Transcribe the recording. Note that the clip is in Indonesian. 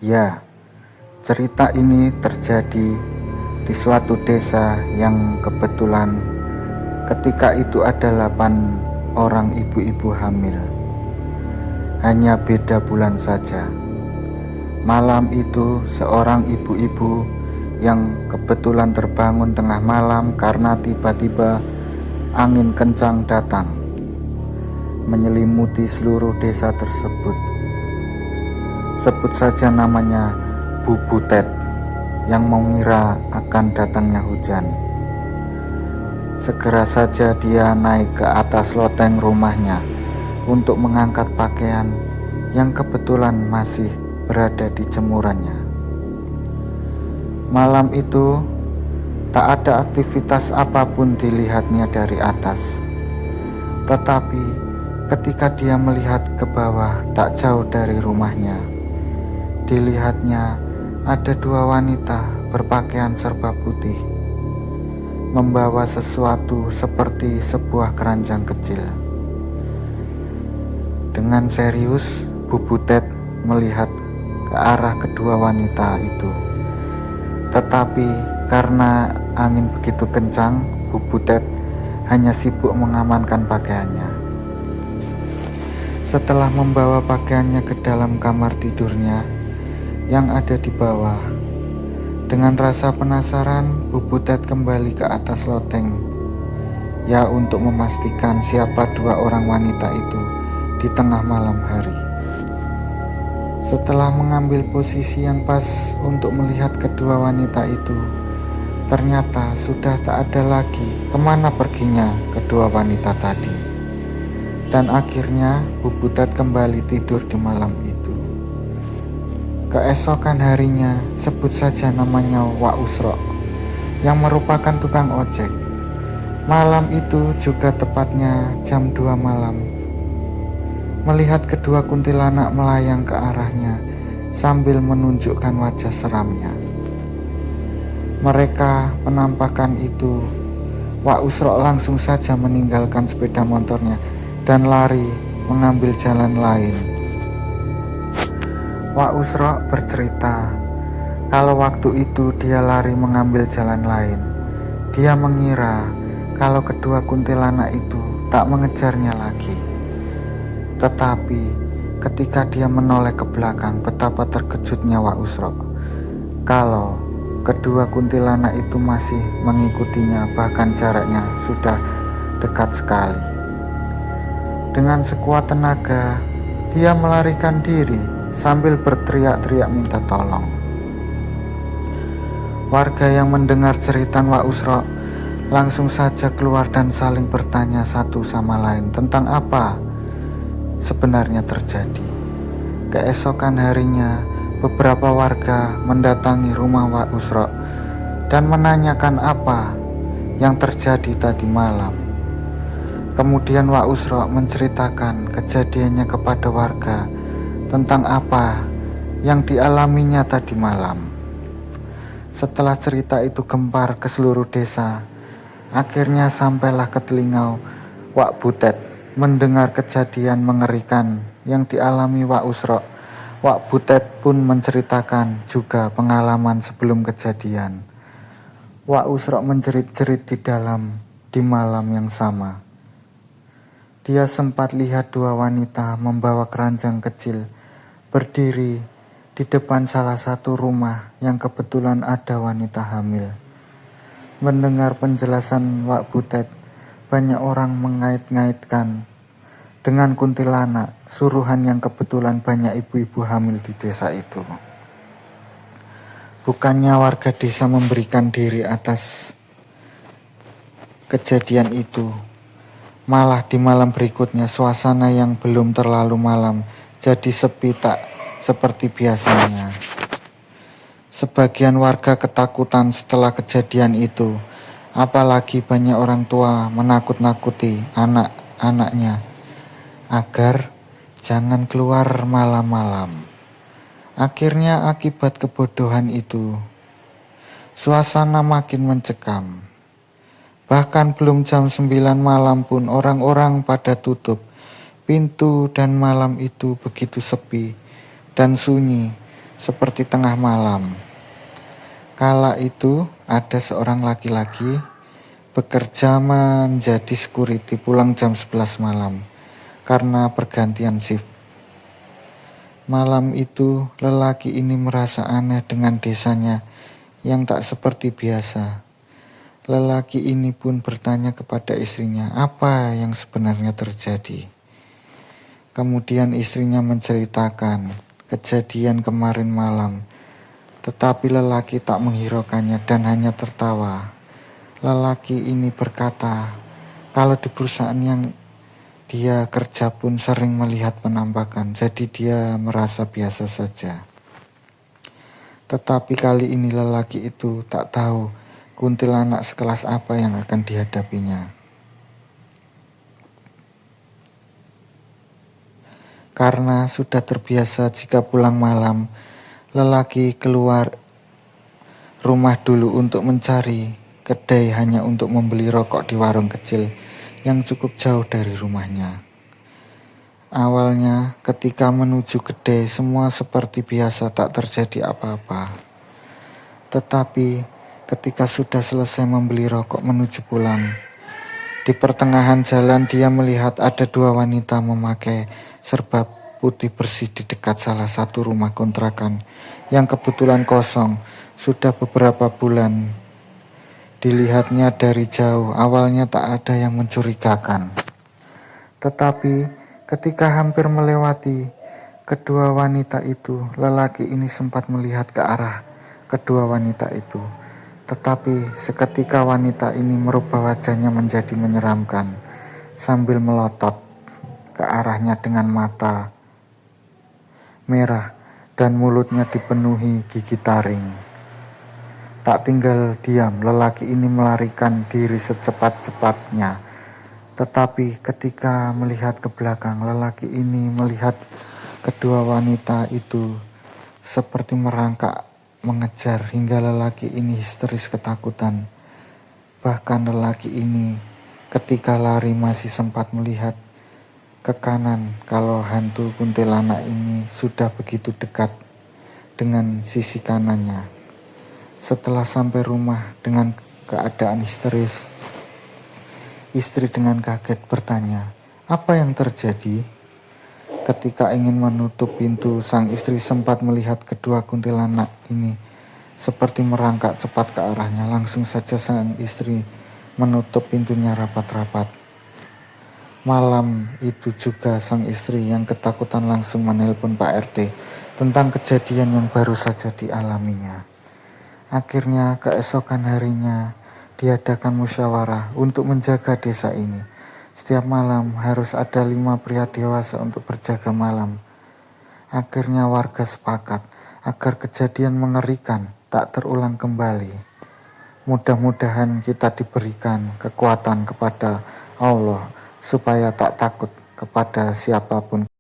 Ya, cerita ini terjadi di suatu desa yang kebetulan ketika itu ada 8 orang ibu-ibu hamil. Hanya beda bulan saja. Malam itu seorang ibu-ibu yang kebetulan terbangun tengah malam karena tiba-tiba angin kencang datang menyelimuti seluruh desa tersebut. Sebut saja namanya Bu Butet yang mengira akan datangnya hujan. Segera saja dia naik ke atas loteng rumahnya untuk mengangkat pakaian yang kebetulan masih berada di jemurannya. Malam itu tak ada aktivitas apapun dilihatnya dari atas. Tetapi ketika dia melihat ke bawah tak jauh dari rumahnya, dilihatnya ada 2 wanita berpakaian serba putih, membawa sesuatu seperti sebuah keranjang kecil. Dengan serius, Bu Butet melihat ke arah kedua wanita itu. Tetapi karena angin begitu kencang, Bu Butet hanya sibuk mengamankan pakaiannya. Setelah membawa pakaiannya ke dalam kamar tidurnya yang ada di bawah, dengan rasa penasaran, Bu Butet kembali ke atas loteng, ya untuk memastikan siapa 2 orang wanita itu di tengah malam hari. Setelah mengambil posisi yang pas untuk melihat kedua wanita itu, ternyata sudah tak ada lagi kemana perginya kedua wanita tadi. Dan akhirnya Bu Butet kembali tidur di malam itu. Keesokan harinya, sebut saja namanya Wak Usrok, yang merupakan tukang ojek. Malam itu juga tepatnya jam 2 malam, melihat kedua kuntilanak melayang ke arahnya sambil menunjukkan wajah seramnya. Mereka penampakan itu, Wak Usrok langsung saja meninggalkan sepeda motornya dan lari mengambil jalan lain. Wak Usrok bercerita kalau waktu itu dia lari mengambil jalan lain. Dia mengira kalau kedua kuntilanak itu tak mengejarnya lagi. Tetapi ketika dia menoleh ke belakang, betapa terkejutnya Wak Usrok kalau kedua kuntilanak itu masih mengikutinya, bahkan jaraknya sudah dekat sekali. Dengan sekuat tenaga, dia melarikan diri sambil berteriak-teriak minta tolong. Warga yang mendengar cerita Wak Usrok langsung saja keluar dan saling bertanya satu sama lain tentang apa sebenarnya terjadi. Keesokan harinya, beberapa warga mendatangi rumah Wak Usrok dan menanyakan apa yang terjadi tadi malam. Kemudian Wak Usrok menceritakan kejadiannya kepada warga tentang apa yang dialaminya tadi malam. Setelah cerita itu gempar ke seluruh desa, akhirnya sampailah ke telinga Wak Butet mendengar kejadian mengerikan yang dialami Wak Usrok. Wak Butet pun menceritakan juga pengalaman sebelum kejadian. Wak Usrok menjerit-jerit di malam yang sama. Dia sempat lihat 2 wanita membawa keranjang kecil berdiri di depan salah satu rumah yang kebetulan ada wanita hamil. Mendengar penjelasan Wak Butet, banyak orang mengait-ngaitkan dengan kuntilanak, suruhan yang kebetulan banyak ibu-ibu hamil di desa itu. Bukannya warga desa memberikan diri atas kejadian itu, malah di malam berikutnya suasana yang belum terlalu malam jadi sepi tak seperti biasanya. Sebagian warga ketakutan setelah kejadian itu, apalagi banyak orang tua menakut-nakuti anak-anaknya agar jangan keluar malam-malam. Akhirnya akibat kebodohan itu, suasana makin mencekam. Bahkan belum jam 9 malam pun orang-orang pada tutup pintu dan malam itu begitu sepi dan sunyi seperti tengah malam. Kala itu ada seorang laki-laki bekerja menjadi security pulang jam 11 malam karena pergantian shift. Malam itu lelaki ini merasa aneh dengan desanya yang tak seperti biasa. Lelaki ini pun bertanya kepada istrinya apa yang sebenarnya terjadi. Kemudian istrinya menceritakan kejadian kemarin malam, tetapi lelaki tak menghiraukannya dan hanya tertawa. Lelaki ini berkata, kalau di perusahaan yang dia kerja pun sering melihat penampakan, jadi dia merasa biasa saja. Tetapi kali ini lelaki itu tak tahu kuntilanak sekelas apa yang akan dihadapinya. Karena sudah terbiasa jika pulang malam, lelaki keluar rumah dulu untuk mencari kedai hanya untuk membeli rokok di warung kecil yang cukup jauh dari rumahnya. Awalnya ketika menuju kedai semua seperti biasa, tak terjadi apa-apa. Tetapi ketika sudah selesai membeli rokok menuju pulang, di pertengahan jalan dia melihat ada dua wanita memakai serba putih bersih di dekat salah satu rumah kontrakan yang kebetulan kosong sudah beberapa bulan. Dilihatnya dari jauh, awalnya tak ada yang mencurigakan. Tetapi ketika hampir melewati kedua wanita itu, lelaki ini sempat melihat ke arah kedua wanita itu. Tetapi seketika wanita ini merubah wajahnya menjadi menyeramkan sambil melotot ke arahnya dengan mata merah dan mulutnya dipenuhi gigi taring. Tak tinggal diam, lelaki ini melarikan diri secepat-cepatnya. Tetapi ketika melihat ke belakang, lelaki ini melihat kedua wanita itu seperti merangkak mengejar hingga lelaki ini histeris ketakutan. Bahkan lelaki ini ketika lari masih sempat melihat ke kanan kalau hantu kuntilanak ini sudah begitu dekat dengan sisi kanannya. Setelah sampai rumah dengan keadaan histeris, istri dengan kaget bertanya, "Apa yang terjadi?" Ketika ingin menutup pintu, sang istri sempat melihat kedua kuntilanak ini seperti merangkak cepat ke arahnya. Langsung saja sang istri menutup pintunya rapat-rapat. Malam itu juga sang istri yang ketakutan langsung menelpon Pak RT tentang kejadian yang baru saja dialaminya. Akhirnya keesokan harinya diadakan musyawarah untuk menjaga desa ini. Setiap malam harus ada 5 pria dewasa untuk berjaga malam. Akhirnya warga sepakat agar kejadian mengerikan tak terulang kembali. Mudah-mudahan kita diberikan kekuatan kepada Allah supaya tak takut kepada siapapun.